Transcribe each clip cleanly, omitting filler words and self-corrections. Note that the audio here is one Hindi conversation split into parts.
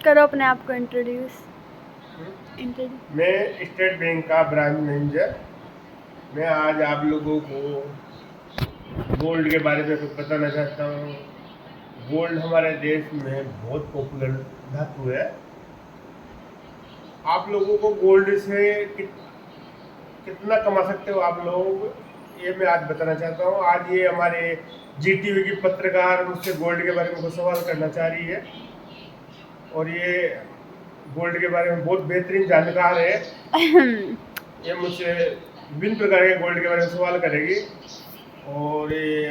करो अपने आप को इंट्रोड्यूस। मैं स्टेट बैंक का ब्रांच मैनेजर। मैं आज आप लोगों को गोल्ड के बारे में कुछ बताना चाहता हूँ। गोल्ड हमारे देश में बहुत पॉपुलर धातु है। आप लोगों को गोल्ड से कितना कमा सकते हो आप लोग, ये मैं आज बताना चाहता हूँ। आज ये हमारे जीटीवी की पत्रकार मुझसे गोल्ड के बारे में कुछ सवाल करना चाह रही है और ये गोल्ड के बारे में बहुत बेहतरीन जानकार है। ये मुझसे विभिन्न प्रकार के गोल्ड के बारे में सवाल करेगी और ये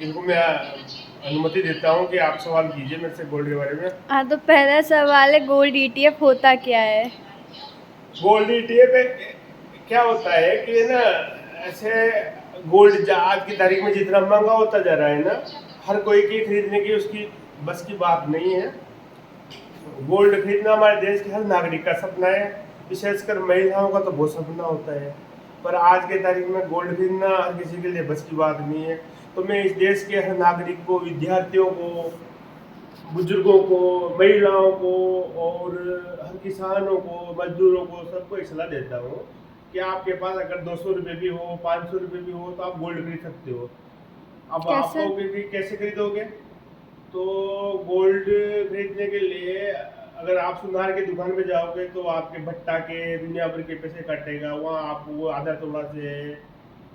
इनको मैं अनुमति देता हूँ कि आप सवाल कीजिए मेरे से गोल्ड के बारे में। हाँ, तो पहला सवाल है, गोल्ड ईटीएफ होता क्या है? गोल्ड ईटीएफ क्या होता है कि ना, ऐसे गोल्ड आज की तारीख में जितना महंगा होता जा रहा है ना, हर कोई की खरीदने की उसकी बस की बात नहीं है। गोल्ड खरीदना हमारे देश के हर नागरिक का सपना है, विशेषकर महिलाओं का तो बहुत सपना होता है। पर आज के तारीख में गोल्ड खरीदना हर किसी के लिए बस की बात नहीं है। तो मैं इस देश के हर नागरिक को, विद्यार्थियों को, बुजुर्गों को, महिलाओं को और हर किसानों को, मजदूरों को, सबको एक सलाह देता हूँ कि आपके पास अगर 200 रुपये भी हो, 500 रुपये भी हो, तो आप गोल्ड खरीद सकते हो। अब आप कैसे? कहोगे कि कैसे खरीदोगे, तो गोल्ड खरीदने के लिए अगर आप सुनार की दुकान पे जाओगे तो आपके भट्टा के दुनिया भर के पैसे काटेगा, वहाँ आपको आधा तोला से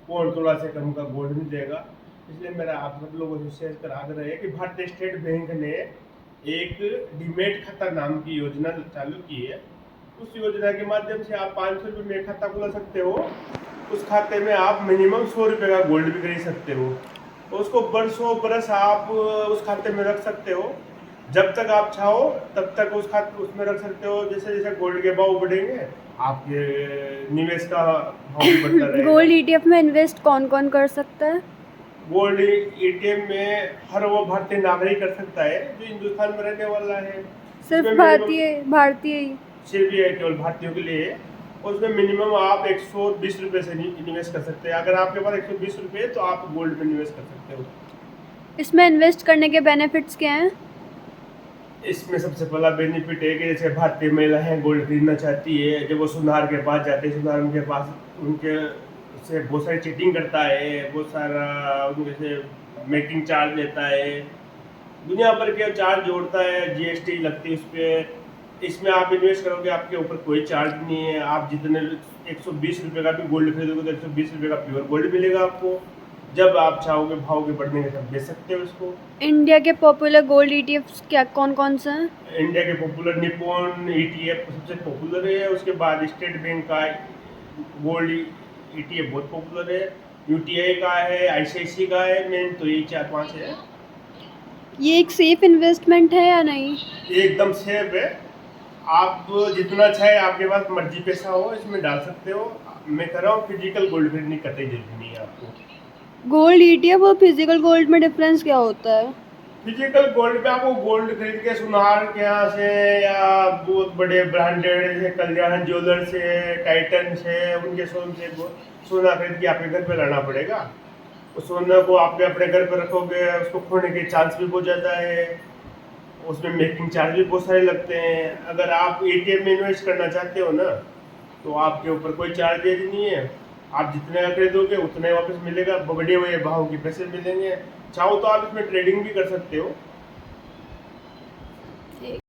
1.25 तोला से कम का गोल्ड नहीं देगा। इसलिए मेरा आप सब लोगों से शेयर कर आग्रह है कि भारतीय स्टेट बैंक ने एक डीमेट खाता नाम की योजना चालू की है। उस योजना के माध्यम से आप 500 रुपये में खाता खुला सकते हो। उस खाते में आप मिनिमम 100 रुपये का गोल्ड भी खरीद सकते हो। तो उसको बरसों बरस आप उस खाते में रख सकते हो। जब तक आप चाहो तब तक उस खाते उसमें रख सकते हो। जैसे जैसे गोल्ड के भाव बढ़ेंगे आपके निवेश का भाव भी बढ़ता रहेगा। गोल्ड ईटीएफ में इन्वेस्ट कौन कौन कर सकता है? गोल्ड एटीएम में हर वो भारतीय नागरिक कर सकता है जो हिंदुस्तान में रहने वाला है। सिर्फ उसमें मिनिमम भारतीय ही? सिर्फ ये केवल भारतीयों के लिए है। और उसमें मिनिमम आप 120 रुपये से इन्वेस्ट कर सकते हैं। अगर आपके पास 120 रुपये तो आप गोल्ड में इन्वेस्ट कर सकते हो। इसमें इन्वेस्ट करने के बेनिफिट्स क्या हैं? इसमें सबसे पहला बेनिफिट है कि जैसे भारतीय महिलाएं गोल्ड खरीदना चाहती है, जब वो सुनार के पास जाते हैं, सुनार उनके पास उनके से बहुत सारी चीटिंग करता है, बहुत सारा उनके से मेकिंग चार्ज लेता है, दुनिया भर के चार्ज जोड़ता है, जीएसटी लगती है उस पर। इसमें आप इन्वेस्ट करोगे आपके ऊपर कोई चार्ज नहीं है। आप जितने 120 रुपये का भी गोल्ड खरीदोगे तो 120 रुपये का प्योर गोल्ड मिलेगा आपको। जब आप चाहोगे भाव के बढ़ने के तब बेच सकते हो इसको। इंडिया के पॉपुलर गोल्ड ईटीएफ्स क्या कौन कौन से हैं? इंडिया के पॉपुलर निप्पॉन ईटीएफ सबसे पॉपुलर है। उसके बाद स्टेट बैंक का गोल्ड ईटीएफ बहुत पॉपुलर है। यूटीआई का है, आईसीआईसी का है। मेन तो यही 4-5 है। ये एक सेफ इन्वेस्टमेंट है या नहीं? एकदम सेफ है। आप जितना चाहे आपके पास मर्जी पैसा हो इसमें डाल सकते हो। मैं कह रहा हूँ फिजिकल गोल्ड खरीदने की कतई जरूरत नहीं है आपको। गोल्ड ईटीएफ और फिजिकल गोल्ड में डिफरेंस क्या होता है? फिजिकल गोल्ड पे आपको गोल्ड खरीद के सुनार के यहाँ से या बहुत बड़े ब्रांडेड जैसे कल्याण ज्वेलर से, टाइटन से, उनके शोरूम से सोना खरीद के आपके घर पे लाना पड़ेगा। उस सोने को आपके अपने घर पे रखोगे, उसको खोने के चांस भी बहुत ज़्यादा है। उसमें मेकिंग चार्ज भी बहुत सारे लगते हैं। अगर आप एटीएम में इन्वेस्ट करना चाहते हो ना, तो आपके ऊपर कोई चार्जेज नहीं है। आप जितने का खरीदोगे उतने वापस मिलेगा, बढ़े हुए भाव के पैसे मिलेंगे। चाहो तो आप इसमें ट्रेडिंग भी कर सकते हो।